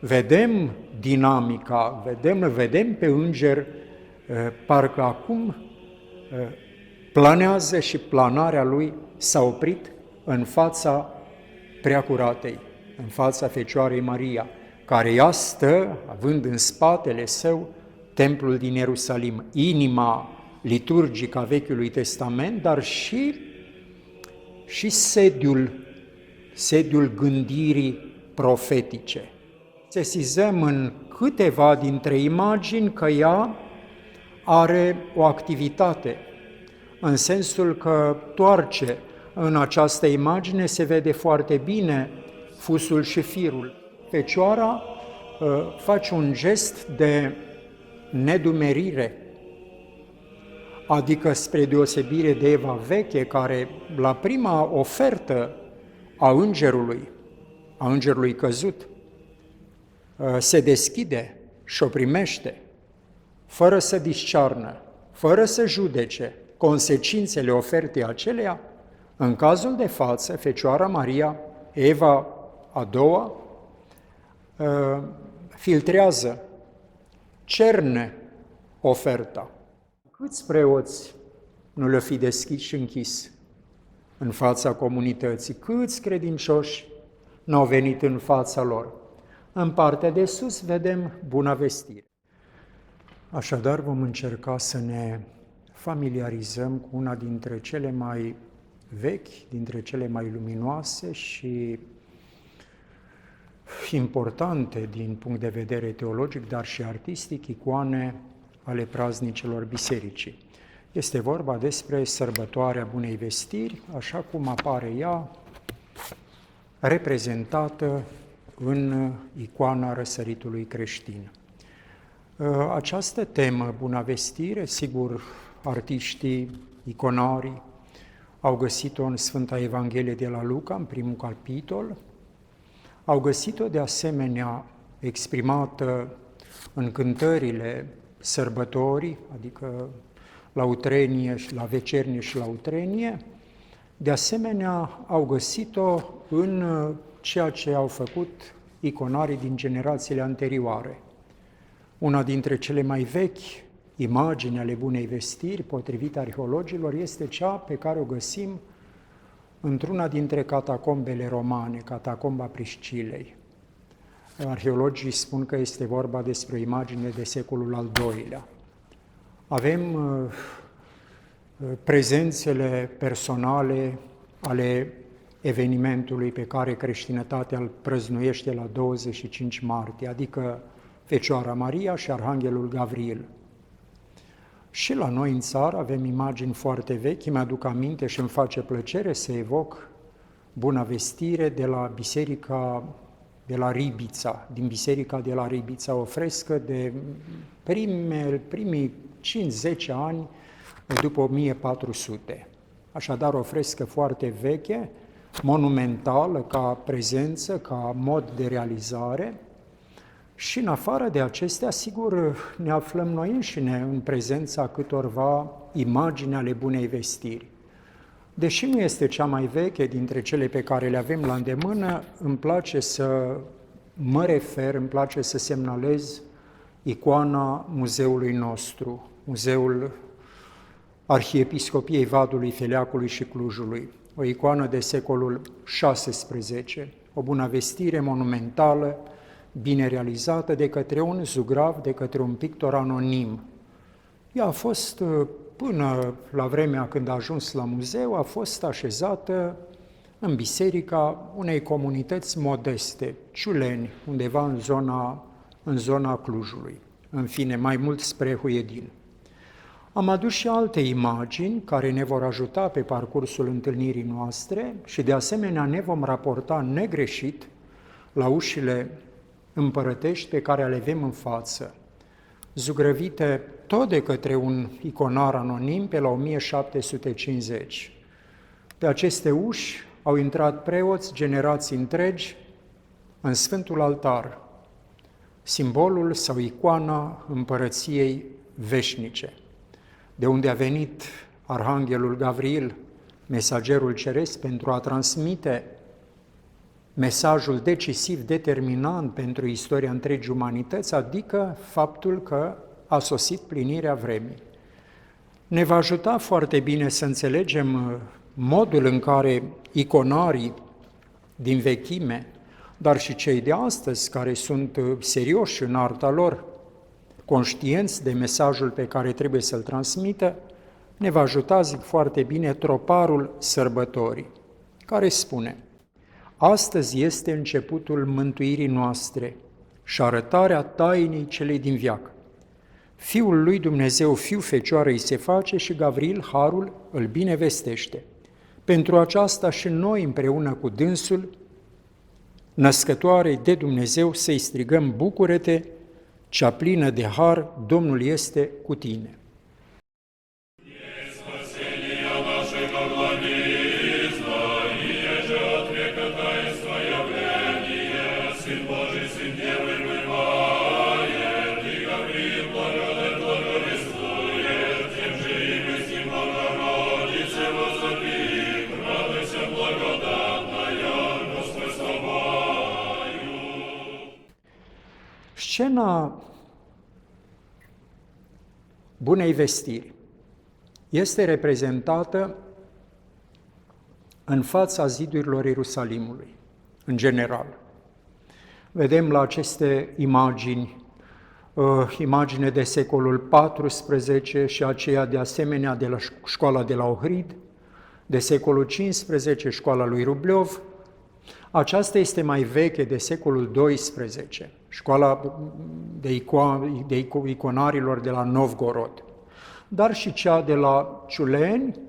vedem dinamica, vedem pe înger, parcă acum planează și planarea lui s-a oprit în fața Preacuratei, în fața Fecioarei Maria, care ea stă, având în spatele său templul din Ierusalim, inima liturgică a Vechiului Testament, dar și sediul gândirii profetice. Sesizăm în câteva dintre imagini că ea are o activitate, în sensul că toarce. În această imagine se vede foarte bine fusul și firul. Fecioara face un gest de nedumerire, adică spre deosebire de Eva veche, care la prima ofertă a îngerului căzut, se deschide și o primește, fără să discearnă, fără să judece consecințele ofertei aceleia. În cazul de față, Fecioara Maria, Eva a doua, filtrează, cerne oferta. Câți preoți nu le-o fi deschis și închis în fața comunității? Câți credincioși n-au venit în fața lor? În partea de sus vedem Buna Vestire. Așadar vom încerca să ne familiarizăm cu una dintre cele mai vechi, dintre cele mai luminoase și importante din punct de vedere teologic, dar și artistic, icoane ale praznicilor bisericii. Este vorba despre sărbătoarea Bunei Vestiri, așa cum apare ea reprezentată în icoana răsăritului creștin. Această temă, Buna Vestire, sigur, artiștii, iconarii, au găsit-o în Sfânta Evanghelie de la Luca, în primul capitol, au găsit-o de asemenea exprimată în cântările sărbătorii, adică la utrenie, la vecernie și la utrenie, de asemenea au găsit-o în ceea ce au făcut iconarii din generațiile anterioare. Una dintre cele mai vechi imagini ale Bunei Vestiri, potrivit arheologilor, este cea pe care o găsim într-una dintre catacombele romane, catacomba Priscilei. Arheologii spun că este vorba despre o imagine de secolul al II-lea. Avem prezențele personale ale evenimentului pe care creștinătatea îl prăznuiește la 25 martie, adică Fecioara Maria și Arhanghelul Gavril. Și la noi în țară avem imagini foarte vechi, mi-aduc aminte și îmi face plăcere să evoc Buna Vestire de la biserica de la Ribița, din biserica de la Ribița, o frescă de primii 5-10 ani după 1400. Așadar, o frescă foarte veche, monumentală ca prezență, ca mod de realizare. Și în afară de acestea, sigur, ne aflăm noi înșine în prezența câtorva imagini ale Bunei Vestiri. Deși nu este cea mai veche dintre cele pe care le avem la îndemână, îmi place să mă refer, îmi place să semnalez icoana muzeului nostru, Muzeul Arhiepiscopiei Vadului, Feleacului și Clujului, o icoană de secolul XVI, o Bună Vestire monumentală, bine realizată de către un zugrav, de către un pictor anonim. Ea a fost, până la vremea când a ajuns la muzeu, a fost așezată în biserica unei comunități modeste, ciuleni, undeva în zona Clujului, în fine, mai mult spre Huedin. Am adus și alte imagini care ne vor ajuta pe parcursul întâlnirii noastre și de asemenea ne vom raporta negreșit la ușile împărătești pe care le avem în față, zugrăvite tot de către un iconar anonim pe la 1750. Pe aceste uși au intrat preoți, generații întregi, în Sfântul Altar, simbolul sau icoana împărăției veșnice, de unde a venit Arhanghelul Gavril, mesagerul ceresc, pentru a transmite mesajul decisiv, determinant pentru istoria întregii umanități, adică faptul că a sosit plinirea vremii. Ne va ajuta foarte bine să înțelegem modul în care iconarii din vechime, dar și cei de astăzi, care sunt serioși în arta lor, conștienți de mesajul pe care trebuie să-l transmită, ne va ajuta, zic foarte bine, troparul sărbătorii, care spune: astăzi este începutul mântuirii noastre și arătarea tainei celei din veac. Fiul lui Dumnezeu, fiu Fecioară, îi se face și Gavril harul îl binevestește. Pentru aceasta și noi împreună cu dânsul, născătoarei de Dumnezeu, să-i strigăm: bucură-te, cea plină de har, Domnul este cu tine. Scena Bunei Vestiri este reprezentată în fața zidurilor Ierusalimului, în general. Vedem la aceste imagini, imagine de secolul XIV și aceea de asemenea de la școala de la Ohrid, de secolul XV, școala lui Rublev. Aceasta este mai veche, de secolul XII, școala de iconarilor de la Novgorod. Dar și cea de la Ciuleni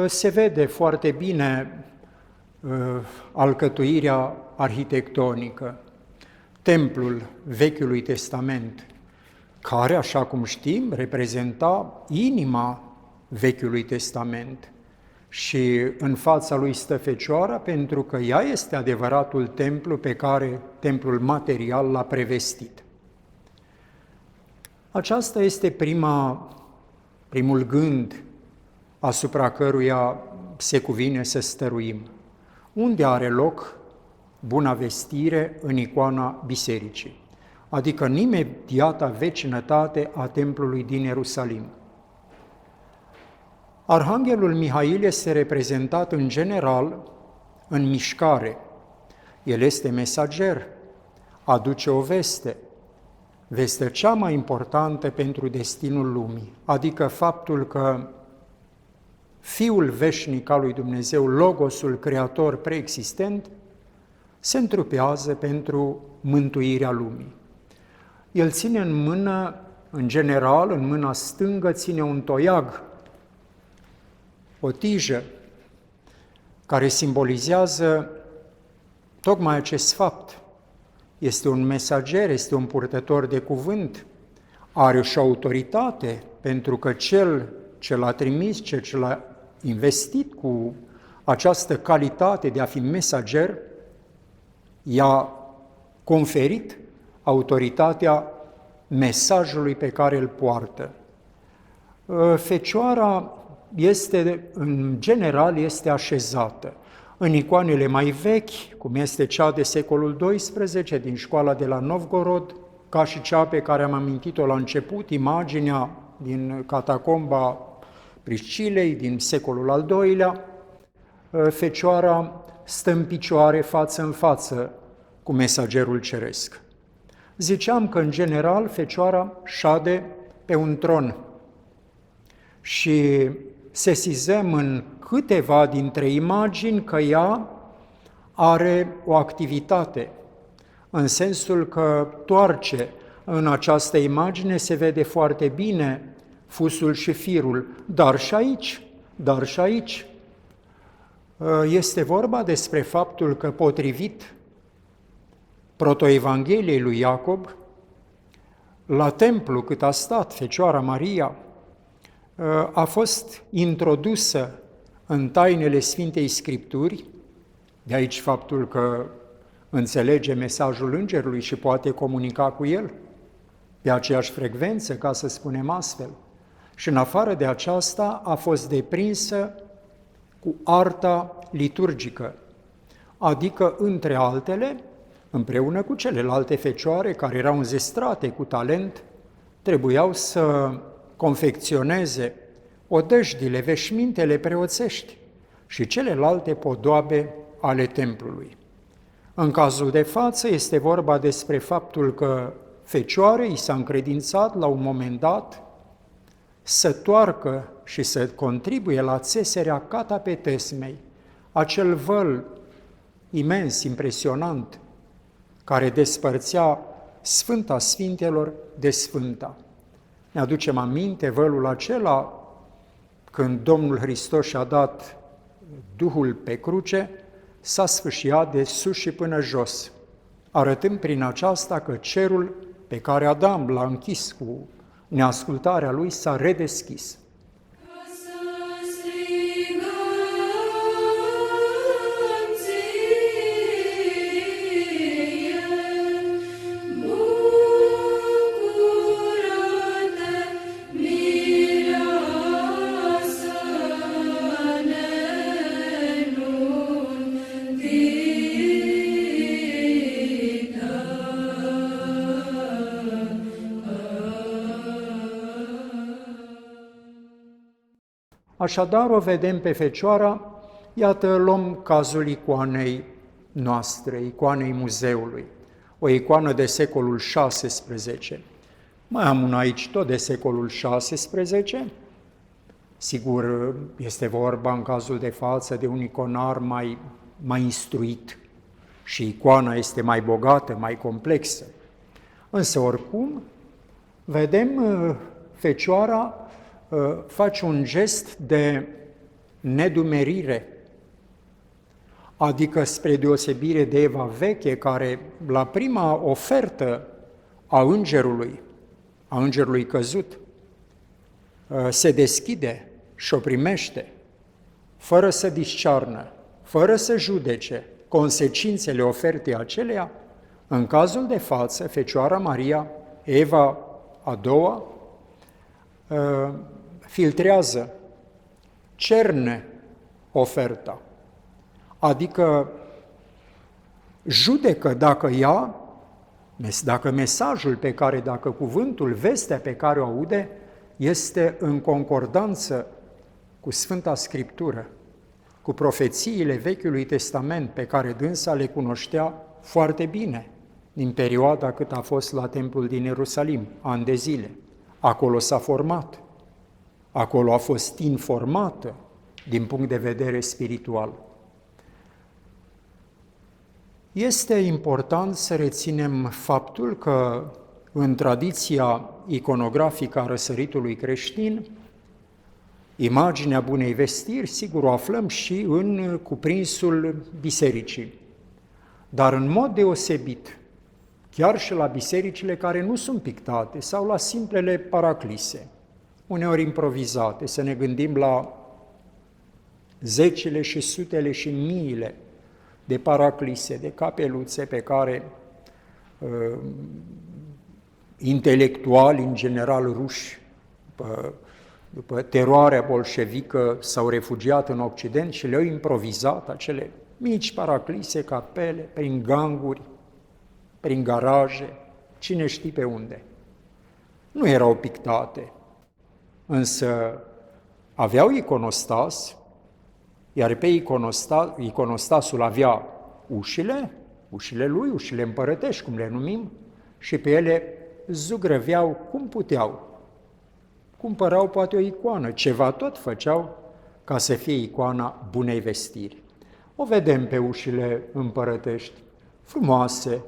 se vede foarte bine alcătuirea arhitectonică. Templul Vechiului Testament, care, așa cum știm, reprezenta inima Vechiului Testament. Și în fața lui stă Fecioara, pentru că ea este adevăratul templu pe care templul material l-a prevestit. Aceasta este primul gând asupra căruia se cuvine să stăruim. Unde are loc Buna Vestire în icoana bisericii, adică în imediata vecinătate a templului din Ierusalim. Arhanghelul Mihail este reprezentat în general în mișcare. El este mesager, aduce o veste, vestea cea mai importantă pentru destinul lumii, adică faptul că Fiul veșnic al lui Dumnezeu, Logosul Creator preexistent, se întrupează pentru mântuirea lumii. El ține în mână, în general, în mâna stângă, ține un toiag, o tijă, care simbolizează tocmai acest fapt. Este un mesager, este un purtător de cuvânt, are și autoritate, pentru că cel ce l-a trimis, cel ce l-a investit cu această calitate de a fi mesager, i-a conferit autoritatea mesajului pe care îl poartă. Fecioara în general, este așezată. În icoanele mai vechi, cum este cea de secolul XII din școala de la Novgorod, ca și cea pe care am amintit-o la început, imaginea din catacomba Priscilei din secolul al II-lea, Fecioara stă în picioare față în față cu mesagerul ceresc. Ziceam că, în general, Fecioara șade pe un tron și sesizăm în câteva dintre imagini că ea are o activitate, în sensul că toarce. În această imagine se vede foarte bine fusul și firul, dar și aici. Este vorba despre faptul că, potrivit protoevangheliei lui Iacob, la templu cât a stat Fecioara Maria, a fost introdusă în tainele Sfintei Scripturi, de aici faptul că înțelege mesajul Îngerului și poate comunica cu el pe aceeași frecvență, ca să spunem astfel. Și în afară de aceasta a fost deprinsă cu arta liturgică, adică, între altele, împreună cu celelalte fecioare care erau înzestrate cu talent, trebuiau să confecționeze odăjdile, veșmintele preoțești și celelalte podoabe ale templului. În cazul de față este vorba despre faptul că fecioarei s-a încredințat la un moment dat să toarcă și să contribuie la țeserea catapetesmei, acel văl imens, impresionant, care despărțea Sfânta Sfintelor de Sfânta. Ne aducem aminte vălul acela când Domnul Hristos și-a dat Duhul pe cruce, s-a sfâșiat de sus și până jos, arătând prin aceasta că cerul pe care Adam l-a închis cu neascultarea lui s-a redeschis. Așadar, o vedem pe Fecioara, iată, luăm cazul icoanei noastre, icoanei muzeului, o icoană de secolul XVI. Mai am una aici, tot de secolul XVI, sigur, este vorba în cazul de față de un iconar mai instruit și icoana este mai bogată, mai complexă. Însă, oricum, vedem Fecioara face un gest de nedumerire, adică spre deosebire de Eva veche, care la prima ofertă a îngerului căzut, se deschide și o primește, fără să discearnă, fără să judece consecințele ofertei aceleia. În cazul de față, Fecioara Maria, Eva a doua, filtrează, cerne oferta, adică judecă dacă mesajul pe care, dacă cuvântul, vestea pe care o aude, este în concordanță cu Sfânta Scriptură, cu profețiile Vechiului Testament pe care dânsa le cunoștea foarte bine din perioada cât a fost la templul din Ierusalim, ani de zile. Acolo s-a format, acolo a fost informată din punct de vedere spiritual. Este important să reținem faptul că în tradiția iconografică a răsăritului creștin, imaginea Bunei Vestiri, sigur, o aflăm și în cuprinsul bisericii, dar în mod deosebit, chiar și la bisericile care nu sunt pictate sau la simplele paraclise, uneori improvizate, să ne gândim la zecile și sutele și miile de paraclise, de capeluțe pe care intelectuali, în general ruși, după teroarea bolșevică, s-au refugiat în Occident și le-au improvizat acele mici paraclise, capele, prin ganguri, prin garaje, cine știe pe unde. Nu erau pictate, însă aveau iconostas, iar pe iconostasul avea ușile lui, ușile împărătești, cum le numim, și pe ele zugrăveau cum puteau. Cumpărau poate o icoană, ceva tot făceau ca să fie icoana Bunei Vestiri. O vedem pe ușile împărătești, frumoase,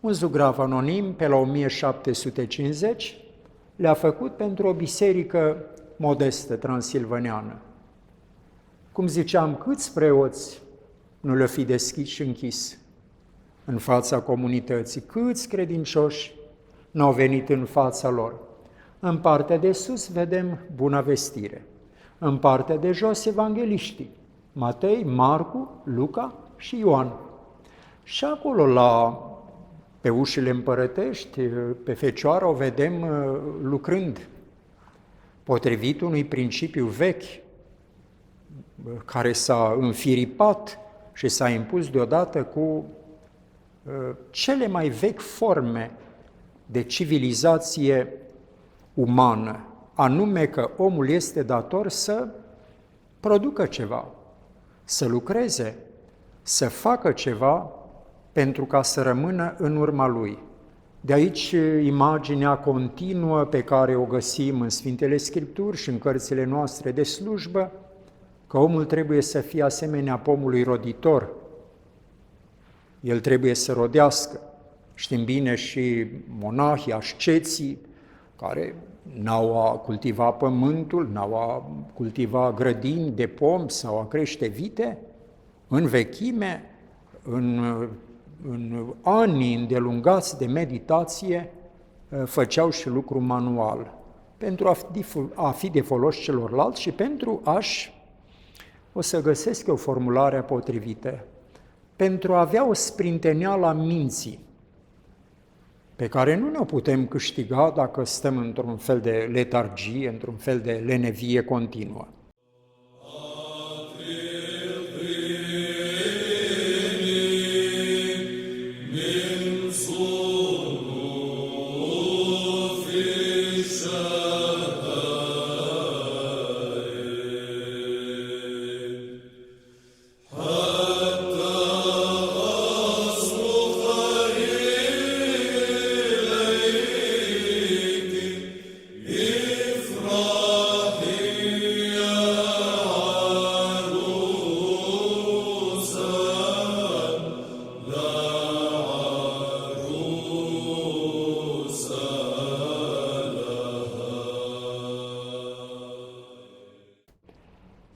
un zugrav anonim pe la 1750 le-a făcut pentru o biserică modestă, transilvaneană. Cum ziceam, câți preoți nu le-o fi deschis și închis în fața comunității, câți credincioși n-au venit în fața lor. În partea de sus vedem Buna Vestire, în partea de jos evangeliștii, Matei, Marcu, Luca și Ioan. Și acolo, pe ușile împărătești, pe Fecioară o vedem lucrând, potrivit unui principiu vechi, care s-a înfiripat și s-a impus deodată cu cele mai vechi forme de civilizație umană, anume că omul este dator să producă ceva, să lucreze, să facă ceva pentru ca să rămână în urma lui. De aici imaginea continuă pe care o găsim în Sfintele Scripturi și în cărțile noastre de slujbă, că omul trebuie să fie asemenea pomului roditor. El trebuie să rodească. Știm bine și monahii, asceții, care n-au a cultiva pământul, n-au a cultiva grădini de pom sau a crește vite, în vechime, în ani îndelungați de meditație, făceau și lucru manual, pentru a fi de folos celorlalți și pentru o să găsesc o formulare potrivită, pentru a avea o sprinteneală a minții, pe care nu ne-o putem câștiga dacă stăm într-un fel de letargie, într-un fel de lenevie continuă.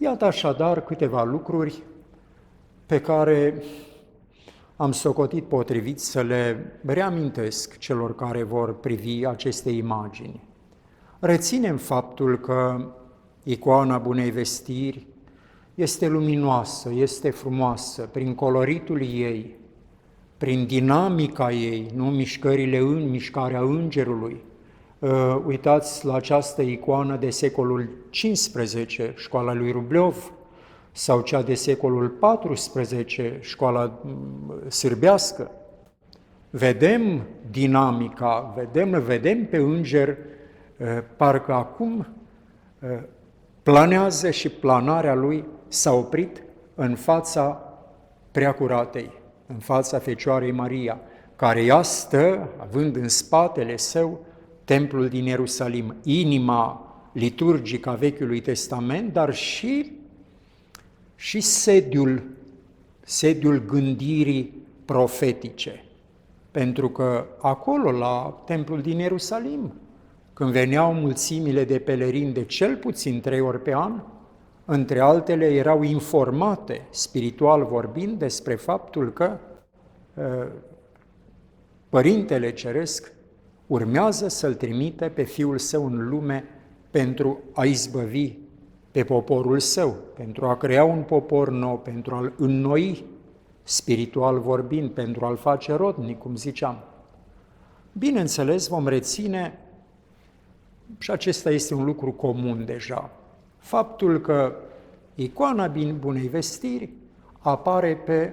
Iată așadar câteva lucruri pe care am socotit potrivit să le reamintesc celor care vor privi aceste imagini. Reținem faptul că icoana Bunei Vestiri este luminoasă, este frumoasă, prin coloritul ei, prin dinamica ei, nu mișcarea îngerului. Uitați la această icoană de secolul XV, școala lui Rublev, sau cea de secolul XIV, școala sârbească. Vedem dinamica, vedem pe înger, parcă acum planează și planarea lui s-a oprit în fața Preacuratei, în fața Fecioarei Maria, care ea stă, având în spatele său templul din Ierusalim, inima liturgică a Vechiului Testament, dar și sediul gândirii profetice. Pentru că acolo, la templul din Ierusalim, când veneau mulțimile de pelerini de cel puțin 3 ori pe an, între altele erau informate, spiritual vorbind, despre faptul că Părintele Ceresc urmează să-L trimite pe Fiul Său în lume pentru a izbăvi pe poporul Său, pentru a crea un popor nou, pentru a-L înnoi, spiritual vorbind, pentru a-L face rodnic, cum ziceam. Bineînțeles, vom reține, și acesta este un lucru comun deja, faptul că icoana Bunei Vestiri apare pe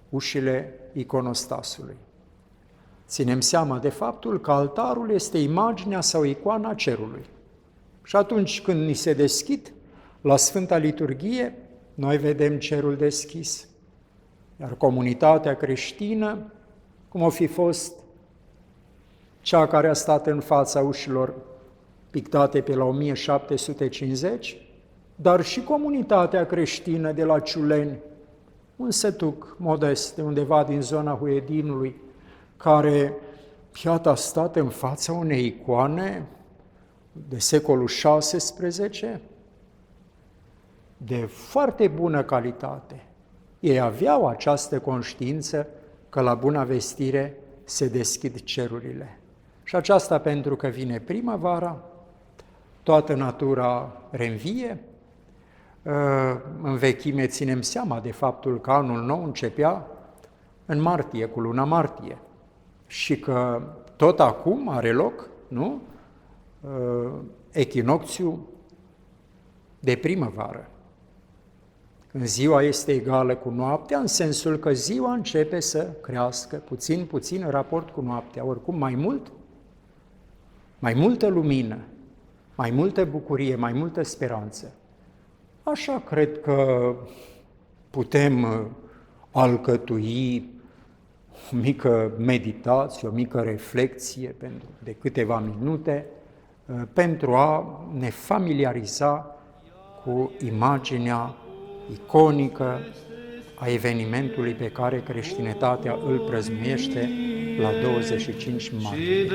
ușile iconostasului. Ținem seama de faptul că altarul este imaginea sau icoana cerului. Și atunci când ni se deschid la Sfânta Liturghie, noi vedem cerul deschis. Iar comunitatea creștină, cum o fi fost cea care a stat în fața ușilor pictate pe la 1750, dar și comunitatea creștină de la Ciuleni, un sătuc modest de undeva din zona Huedinului, care, iată, a stat în fața unei icoane de secolul XVI, de foarte bună calitate. Ei aveau această conștiință că la Buna Vestire se deschid cerurile. Și aceasta pentru că vine primăvara, toată natura reînvie, în vechime ținem seama de faptul că anul nou începea în martie, cu luna martie, și că tot acum are loc, nu? Echinocțiul de primăvară, Când ziua este egală cu noaptea, în sensul că ziua începe să crească puțin în raport cu noaptea. Oricum, mai multă lumină, mai multă bucurie, mai multă speranță. Așa cred că putem alcătui o mică meditație, o mică reflexie de câteva minute pentru a ne familiariza cu imaginea iconică a evenimentului pe care creștinătatea îl prăznuiește la 25 martie.